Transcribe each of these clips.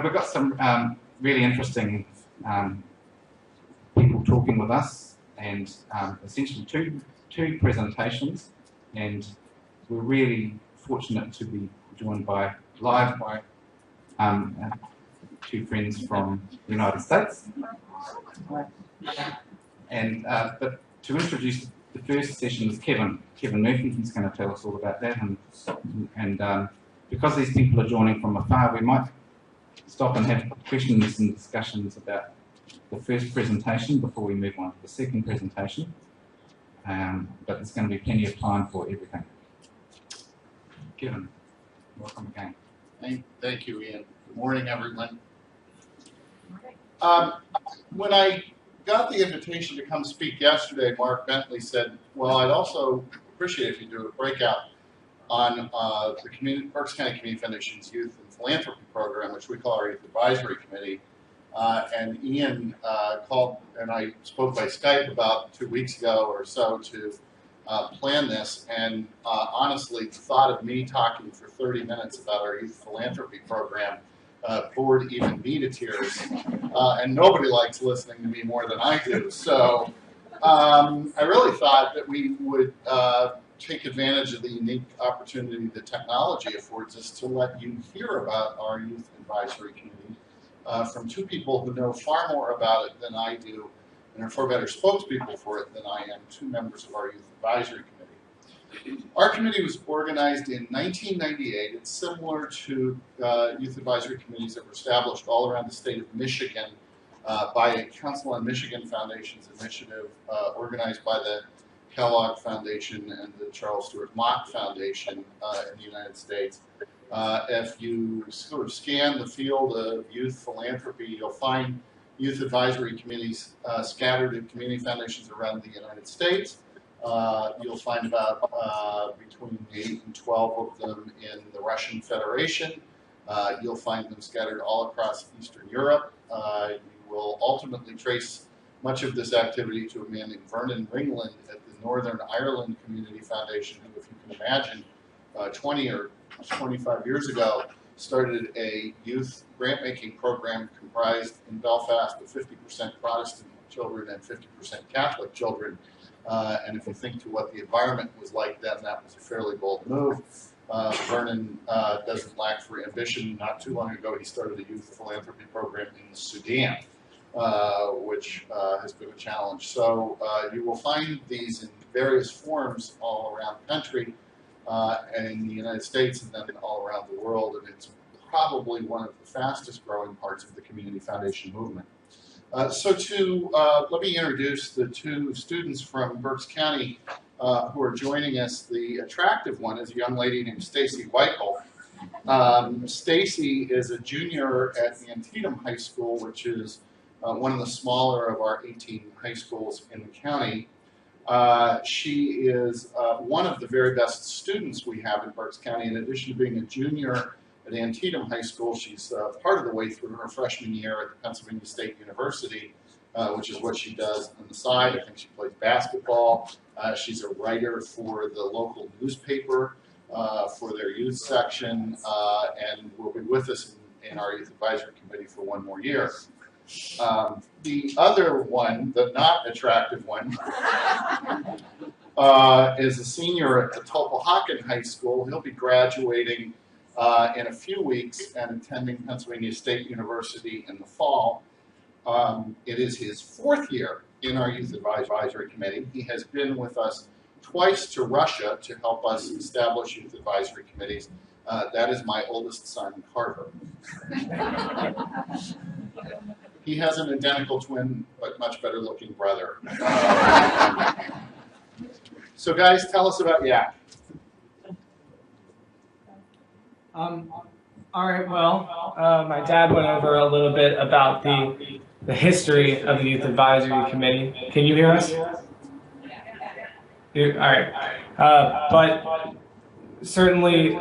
we've got some really interesting people talking with us, and essentially two presentations, and we're really fortunate to be joined live by two friends from the United States. And but to introduce the first session is Kevin Murphy. He's going to tell us all about that, and because these people are joining from afar, we might stop and have questions and discussions about the first presentation before we move on to the second presentation. But there's going to be plenty of time for everything. Kevin, welcome again. Thank you, Ian. Good morning, everyone. When I got the invitation to come speak yesterday, Mark Bentley said, well, I'd also appreciate if you do a breakout on the Berks County Community Foundation's Youth and Philanthropy program, which we call our Youth Advisory Committee. And Ian called, and I spoke by Skype about 2 weeks ago or so to plan this. And honestly, the thought of me talking for 30 minutes about our Youth Philanthropy program bored even me to tears. And nobody likes listening to me more than I do. So I really thought that we would take advantage of the unique opportunity that technology affords us to let you hear about our Youth Advisory Committee from two people who know far more about it than I do and are far better spokespeople for it than I am, two members of our Youth Advisory Committee. Our committee was organized in 1998. It's similar to Youth Advisory Committees that were established all around the state of Michigan by a Council on Michigan Foundations initiative organized by the Kellogg Foundation and the Charles Stewart Mott Foundation in the United States. If you sort of scan the field of youth philanthropy, you'll find youth advisory committees scattered in community foundations around the United States. You'll find about between 8 and 12 of them in the Russian Federation. You'll find them scattered all across Eastern Europe. You will ultimately trace much of this activity to a man named Vernon Ringland at the Northern Ireland Community Foundation, who, if you can imagine, 20 or 25 years ago, started a youth grant-making program comprised in Belfast of 50% Protestant children and 50% Catholic children. And if you think to what the environment was like then, that was a fairly bold move. Vernon doesn't lack for ambition. Not too long ago, he started a youth philanthropy program in the Sudan, which has been a challenge. So you will find these in various forms all around the country, and in the United States, and then all around the world. And it's probably one of the fastest growing parts of the community foundation movement. Let me introduce the two students from Berks County who are joining us. The attractive one is a young lady named Stacy Weichel. Stacy is a junior at Antietam High School, which is one of the smaller of our 18 high schools in the county. She is one of the very best students we have in Berks County. In addition to being a junior at Antietam High School, she's part of the way through her freshman year at the Pennsylvania State University, which is what she does on the side. I think she plays basketball. She's a writer for the local newspaper for their youth section, and will be with us in our Youth Advisory Committee for one more year. The other one, the not attractive one, is a senior at the Tulpehocken High School. He'll be graduating in a few weeks and attending Pennsylvania State University in the fall. It is his fourth year in our Youth Advisory Committee. He has been with us twice to Russia to help us establish youth advisory committees. That is my oldest son, Carver. He has an identical twin, but much better looking brother. So guys, tell us about YAC. All right, well, my dad went over a little bit about the history of the Youth Advisory Committee. Can you hear us? All right. But certainly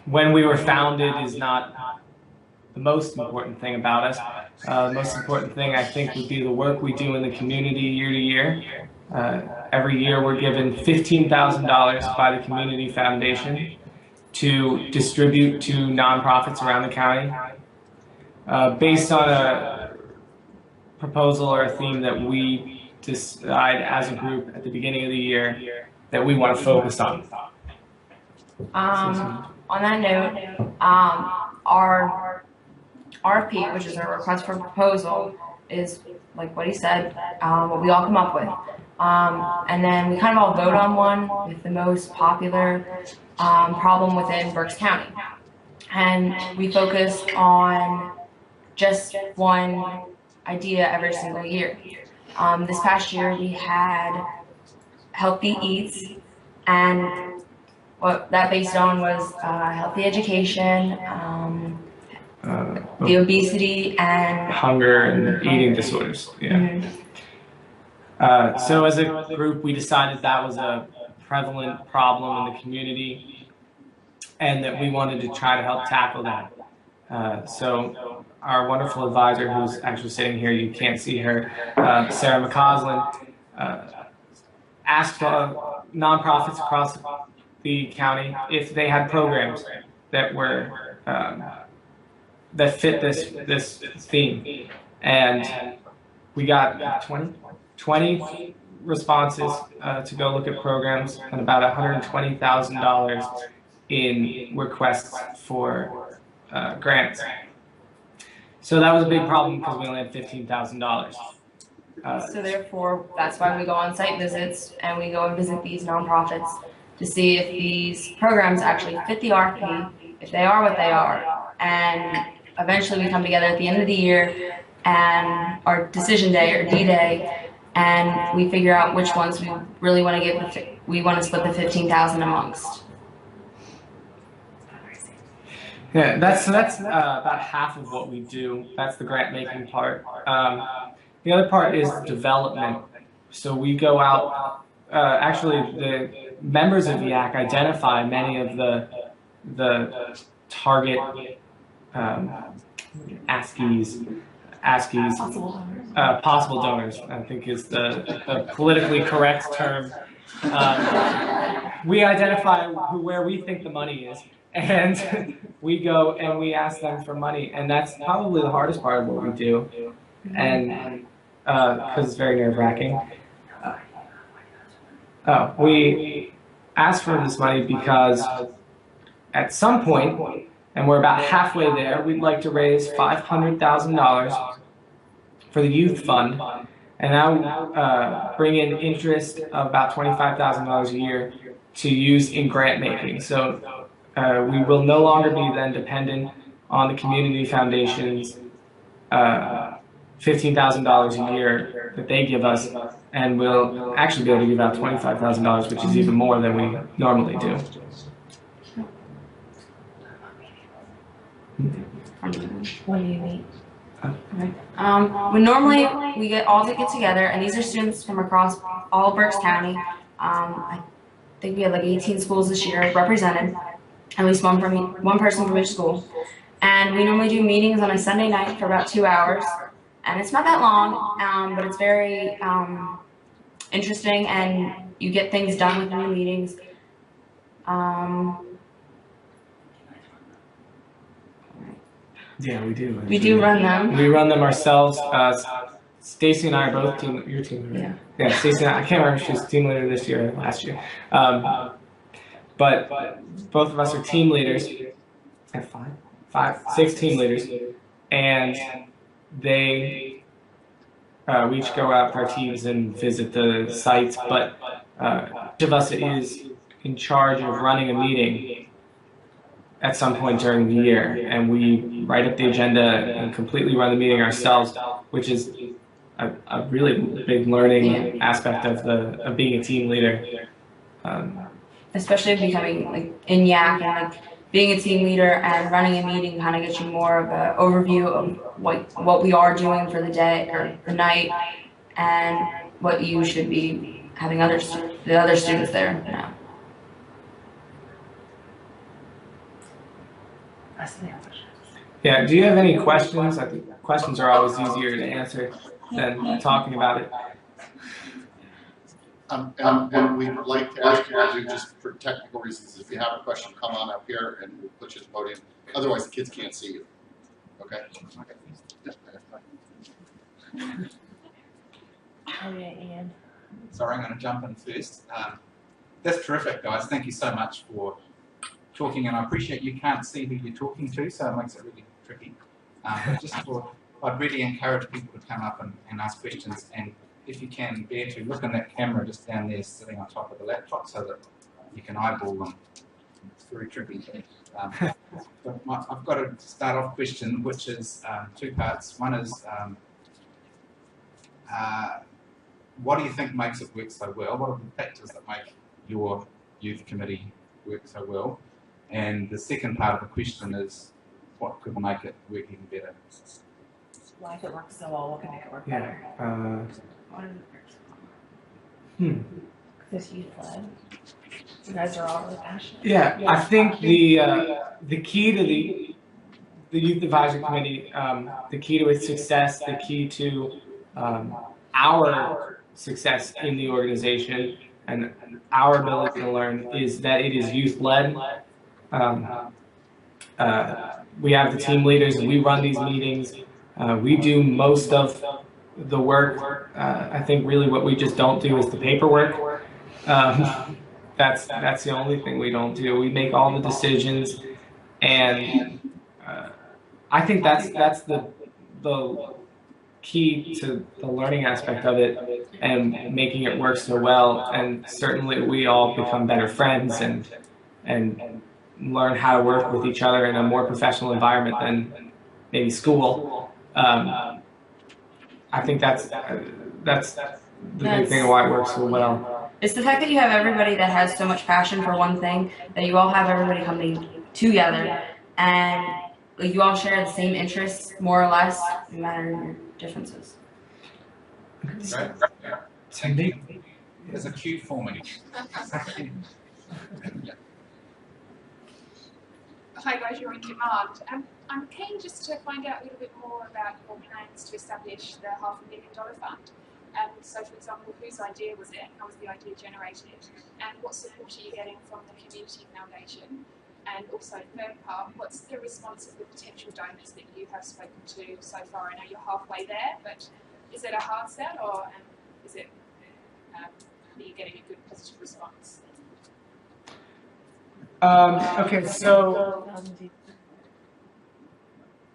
when we were founded is not the most important thing about us. The most important thing, I think, would be the work we do in the community year to year. Every year we're given $15,000 by the Community Foundation to distribute to nonprofits around the county. based on a proposal or a theme that we decide as a group at the beginning of the year that we want to focus on. On that note, our RFP, which is our request for proposal, is like what he said, what we all come up with. And then we kind of all vote on one with the most popular problem within Berks County. And we focus on just one idea every single year. This past year we had Healthy Eats, and what that based on was healthy education, the obesity and hunger and eating disorders. Yeah. So as a group, we decided that was a prevalent problem in the community, and that we wanted to try to help tackle that. So our wonderful advisor, who's actually sitting here, you can't see her, Sarah McCausland, asked nonprofits across the county if they had programs that were that fit this theme, and we got 20 responses to go look at programs, and about $120,000 in requests for grants. So that was a big problem because we only had $15,000. so therefore, that's why we go on site visits and we go and visit these nonprofits to see if these programs actually fit the RFP, if they are what they are, and eventually we come together at the end of the year and our decision day or D-Day, and we figure out which ones we really want to give. We want to split the $15,000 amongst. Yeah, that's about half of what we do. That's the grant making part. The other part is development. So we go out. Actually, the members of YAC identify many of the target possible donors, I think is the politically correct term. We identify where we think the money is, and we go and we ask them for money, and that's probably the hardest part of what we do, and because it's very nerve-wracking. We ask for this money because at some point, and we're about halfway there, we'd like to raise $500,000 for the youth fund, and that would bring in interest of about $25,000 a year to use in grant making. So we will no longer be then dependent on the community foundations $15,000 a year that they give us, and we'll actually be able to give out $25,000, which is even more than we normally do. What do you mean? Okay. When normally we get together, and these are students from across all Berks County. I think we had like 18 schools this year represented, at least one person from each school. And we normally do meetings on a Sunday night for about 2 hours, and it's not that long, but it's very interesting, and you get things done within the meetings. Yeah, we do. We do run them. We run them ourselves. Stacy and I are both your team leader. Yeah, Stacy and I can't remember if she was team leader this year or last year. But both of us are team leaders. And six team leaders. And we each go out with our teams and visit the sites, but each of us is in charge of running a meeting at some point during the year, and we write up the agenda and completely run the meeting ourselves, which is a really big learning aspect of being a team leader. Especially becoming like in YAC, and like being a team leader and running a meeting kind of gets you more of an overview of what we are doing for the day or the night, and what you should be having the other students there now. Yeah, do you have any questions? I think questions are always easier to answer than talking about it. And we would like to ask you to do, just for technical reasons, if you have a question, come on up here and we'll put you at the podium. Otherwise, the kids can't see you. Okay. Oh yeah, Ian. Sorry, I'm going to jump in first. That's terrific, guys. Thank you so much for talking, and I appreciate you can't see who you're talking to, so it makes it really tricky. But just for, I'd really encourage people to come up and ask questions, and if you can, bear to look in that camera just down there sitting on top of the laptop so that you can eyeball them. It's very tricky. But I've got a start off question, which is two parts. One is, what do you think makes it work so well? What are the factors that make your youth committee work so well? And the second part of the question is, what could make it work even better? Why if it works so well, what can make it work Yeah. better? What are the first? Because youth led. You guys are all really passionate. Yeah, I think the key to the youth advisory committee, the key to its success, the key to our success in the organization and our ability to learn is that it is youth led. We have the team leaders, and we run these meetings. We do most of the work. I think really what we just don't do is the paperwork. That's the only thing we don't do. We make all the decisions, and I think that's the key to the learning aspect of it and making it work so well. And certainly we all become better friends and learn how to work with each other in a more professional environment than maybe school. I think that's the big thing of why it works so well. It's the fact that you have everybody that has so much passion for one thing, that you all have everybody coming together, and you all share the same interests, more or less, no matter your differences. Right? There's a cue forming. Hi guys, you're in demand. I'm keen just to find out a little bit more about your plans to establish the $500,000 fund. So for example, whose idea was it? How was the idea generated? And what support are you getting from the Community Foundation? And also, third part, what's the response of the potential donors that you have spoken to so far? I know you're halfway there, but is it a hard sell, or is it, are you getting a good positive response? Okay, so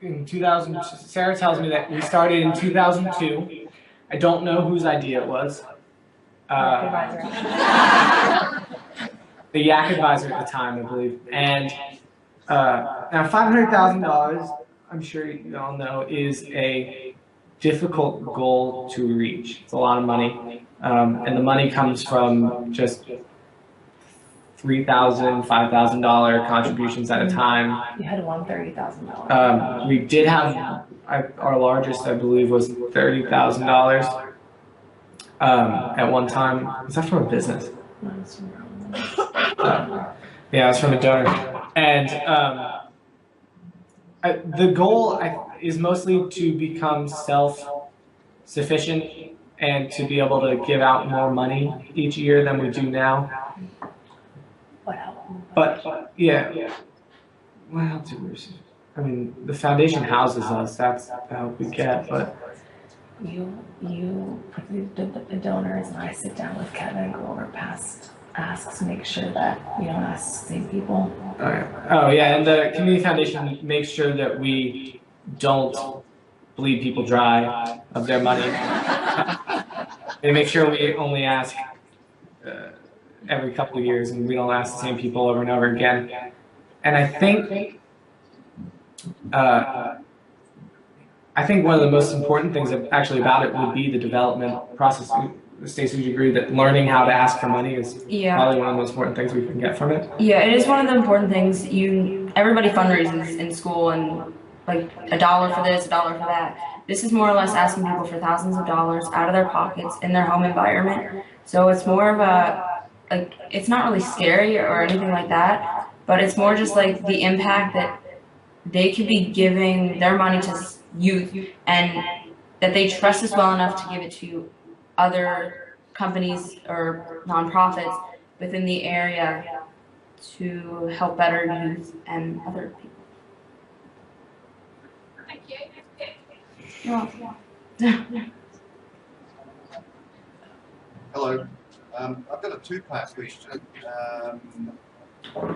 in 2000, Sarah tells me that we started in 2002. I don't know whose idea it was. The Yak advisor at the time, I believe. And now $500,000, I'm sure you all know, is a difficult goal to reach. It's a lot of money. And the money comes from just $3,000, $5,000 contributions at a time. You had won $30,000. We did have, our largest, I believe, was $30,000 at one time. Was that from a business? Yeah, it's from a donor. And the goal is mostly to become self-sufficient and to be able to give out more money each year than we do now. But yeah, what else do we? I mean, the foundation houses us. That's the help we get. But the donors and I sit down with Kevin and go over past asks, make sure that we don't ask the same people. Oh yeah, and the Community Foundation makes sure that we don't bleed people dry of their money. They make sure we only ask every couple of years, and we don't ask the same people over and over again. And I think one of the most important things actually about it would be the development process. Stacey, would you agree that learning how to ask for money is probably one of the most important things we can get from it? Yeah, it is one of the important things. Everybody fundraises in school, and like $1 for this, $1 for that. This is more or less asking people for thousands of dollars out of their pockets in their home environment. So it's more of a, like, it's not really scary or anything like that, but it's more just like the impact that they could be giving their money to youth, and that they trust us well enough to give it to other companies or nonprofits within the area to help better youth and other people. Thank Hello. I've got a two-part question.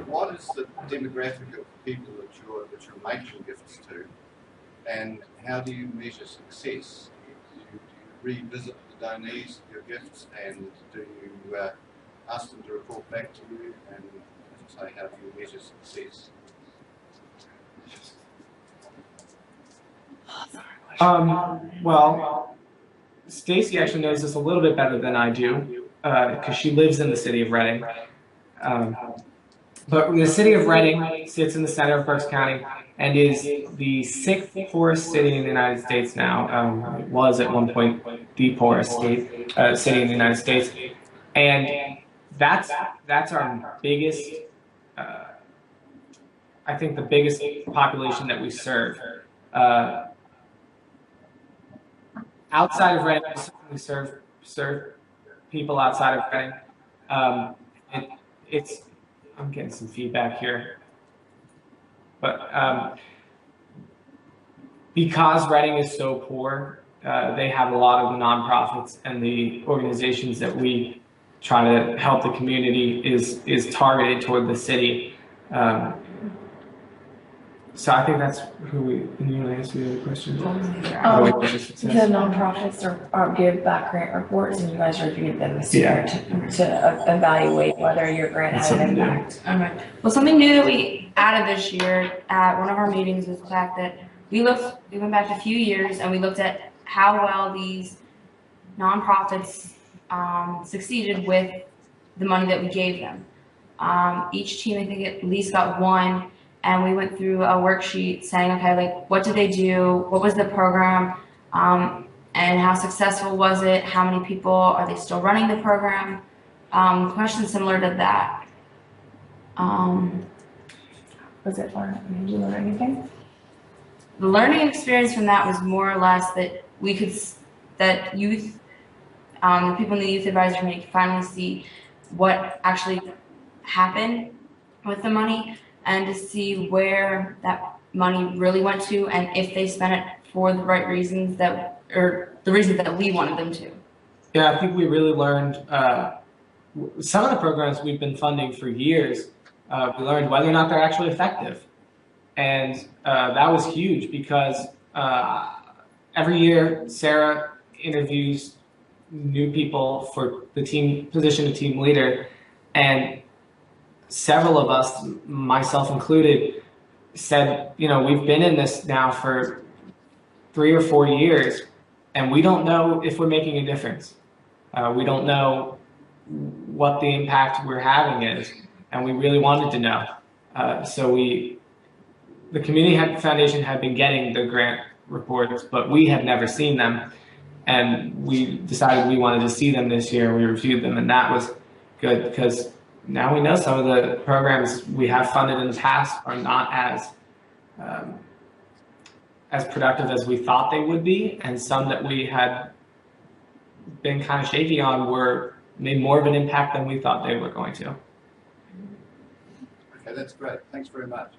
What is the demographic of people that you're making gifts to, and how do you measure success? Do you revisit the donees of your gifts, and do you ask them to report back to you? And as I say, how do you measure success? Well, Stacy actually knows this a little bit better than I do, because she lives in the city of Reading. But the city of Reading sits in the center of Berks County and is the 6th poorest city in the United States now. It was at one point the poorest city in the United States, and that's our biggest. I think the biggest population that we serve. Outside of Reading, we certainly serve people outside of Reading. It's I'm getting some feedback here, but because Reading is so poor, they have a lot of the nonprofits and the organizations that we try to help the community is targeted toward the city. So I think that's who we. Can you answer the other question? The nonprofits are give back grant reports, and you guys reviewed them this year to evaluate whether your grant had an impact. Okay. Well, something new that we added this year at one of our meetings was the fact that we went back a few years and we looked at how well these nonprofits succeeded with the money that we gave them. Each team, I think, at least got one. And we went through a worksheet saying, okay, like, what did they do? What was the program? And how successful was it? How many people are they still running the program? Questions similar to that. Was it fun? Did you learn anything? The learning experience from that was more or less that that youth, the people in the youth advisory committee could finally see what actually happened with the money, and to see where that money really went to, and if they spent it for the right reasons or the reasons that we wanted them to. Yeah, I think we really learned some of the programs we've been funding for years. We learned whether or not they're actually effective, and that was huge because every year Sarah interviews new people for the position of team leader, and several of us, myself included, said, we've been in this now for 3 or 4 years, and we don't know if we're making a difference. We don't know what the impact we're having is, and we really wanted to know. So the Community Foundation had been getting the grant reports, but we had never seen them, and we decided we wanted to see them this year. We reviewed them, and that was good because now we know some of the programs we have funded in the past are not as productive as we thought they would be, and some that we had been kind of shaky on made more of an impact than we thought they were going to. Okay, that's great. Thanks very much.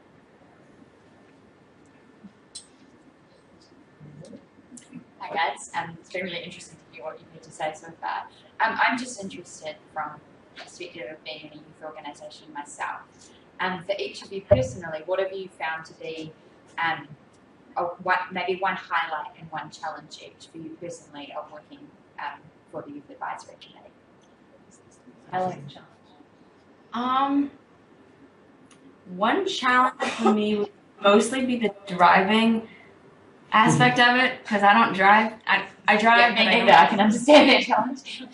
Hi guys, it's been really interesting to hear what you've had to say so far. I'm just interested from perspective of being in a youth organisation myself. For each of you personally, what have you found to be maybe one highlight and one challenge each for you personally of working for the Youth Advisory Committee? Highlight and challenge. One challenge for me would mostly be the driving aspect of it, because I don't drive. I drive. Yeah, me neither. I can understand that challenge.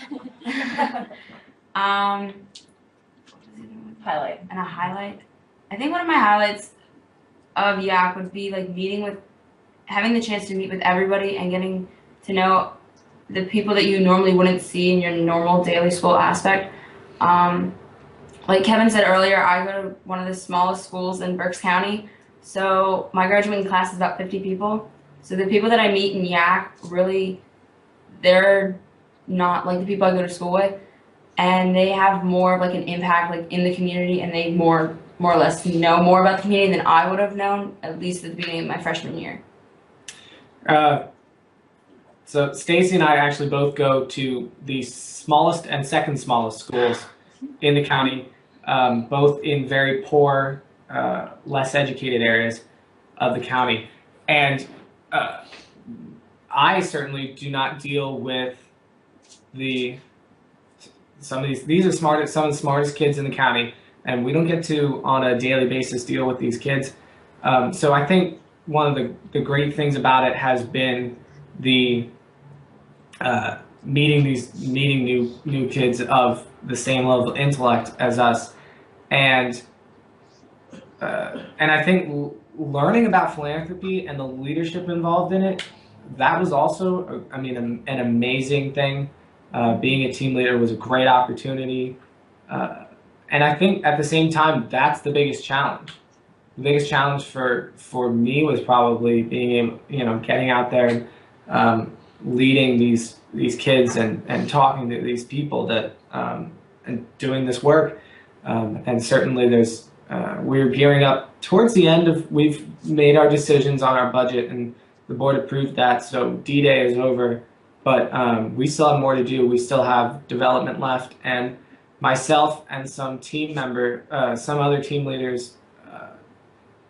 Highlight. And a highlight. I think one of my highlights of YAC would be like having the chance to meet with everybody and getting to know the people that you normally wouldn't see in your normal daily school aspect. Like Kevin said earlier, I go to one of the smallest schools in Berks County, so my graduating class is about 50 people. So the people that I meet in YAC, really, they're not like the people I go to school with, and they have more of like an impact like in the community, and they more or less know more about the community than I would have known, at least at the beginning of my freshman year. So Stacy and I actually both go to the smallest and second smallest schools in the county, both in very poor, less educated areas of the county. And I certainly do not deal with some of these are some of the smartest kids in the county, and we don't get to on a daily basis deal with these kids. So I think one of the great things about it has been the meeting new kids of the same level of intellect as us, and I think learning about philanthropy and the leadership involved in it, that was also, I mean, an amazing thing. Being a team leader was a great opportunity, and I think at the same time that's the biggest challenge. The biggest challenge for me was probably being able, getting out there and leading these kids and talking to these people that and doing this work. And certainly we're gearing up towards the end of, we've made our decisions on our budget and the board approved that. So D-Day is over, but we still have more to do. We still have development left, and myself and some other team leaders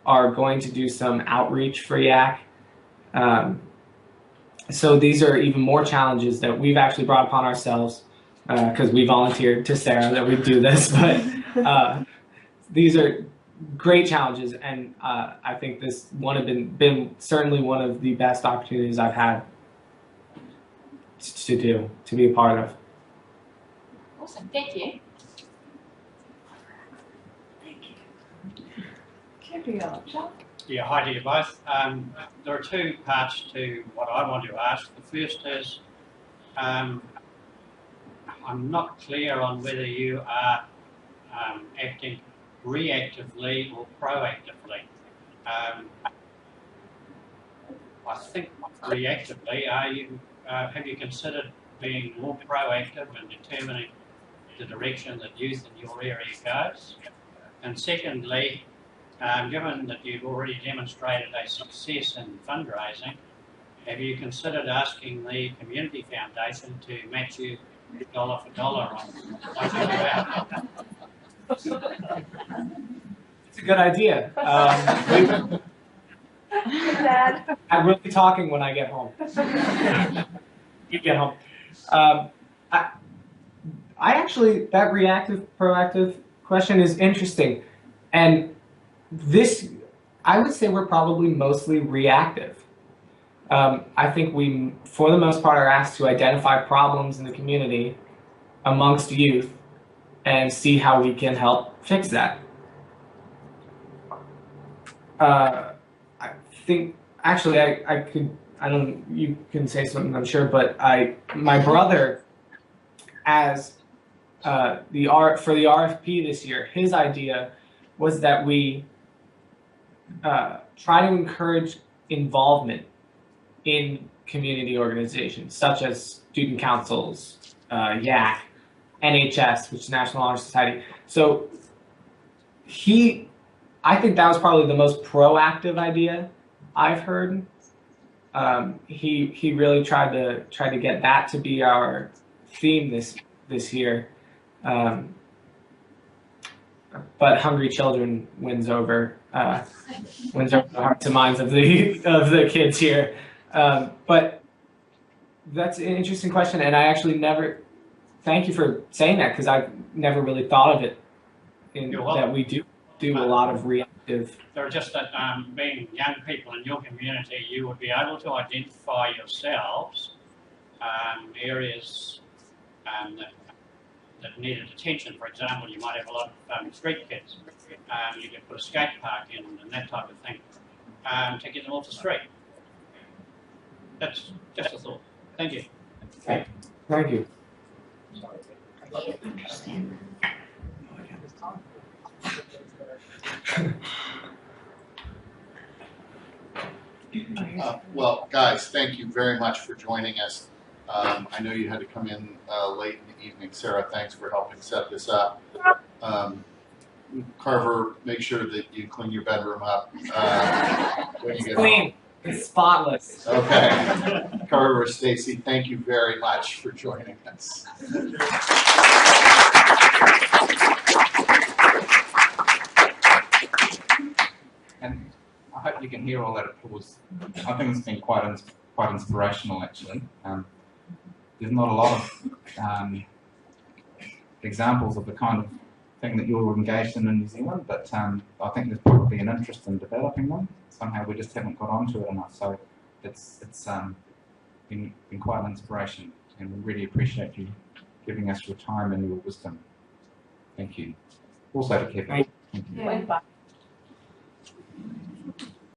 are going to do some outreach for YAC. So these are even more challenges that we've actually brought upon ourselves because we volunteered to Sarah that we do this. But these are great challenges, and I think this one have been certainly one of the best opportunities I've had to be a part of. Awesome, thank you. Yeah, hi to you both. There are two parts to what I want to ask. The first is, I'm not clear on whether you are acting reactively or proactively. I think reactively, have you considered being more proactive in determining the direction that youth in your area goes? And secondly, given that you've already demonstrated a success in fundraising, have you considered asking the Community Foundation to match you dollar for dollar on what you do out? It's a good idea. I will be talking when I get home. You get home. I actually, that reactive, proactive question is interesting. And this, I would say we're probably mostly reactive. I think we, for the most part, are asked to identify problems in the community amongst youth and see how we can help fix that. I think, actually, you can say something, I'm sure, but my brother, as for the RFP this year, his idea was that we try to encourage involvement in community organizations such as student councils, YAC, NHS, which is National Honor Society. So I think that was probably the most proactive idea I've heard. He really tried to get that to be our theme this year. But Hungry Children wins over the hearts and minds of the kids here. But that's an interesting question, and I actually never. Thank you for saying that, because I've never really thought of it. That we do a lot of reactive. They're just that being young people in your community, you would be able to identify yourselves areas that needed attention. For example, you might have a lot of street kids. You could put a skate park in and that type of thing to get them off the street. That's just a thought. Thank you. Thank you. Well, guys, thank you very much for joining us. I know you had to come in late in the evening. Sarah, thanks for helping set this up. Carver, make sure that you clean your bedroom up when you get home. It's spotless. Okay. Carver, Stacy, thank you very much for joining us. And I hope you can hear all that applause. I think it's been quite inspirational, actually. There's not a lot of examples of the kind of thing that you're engaged in New Zealand, but I think there's probably an interest in developing them. Somehow we just haven't got onto it enough. So it's been quite an inspiration, and we really appreciate you giving us your time and your wisdom. Thank you. Also to Kevin. Thank you. Bye.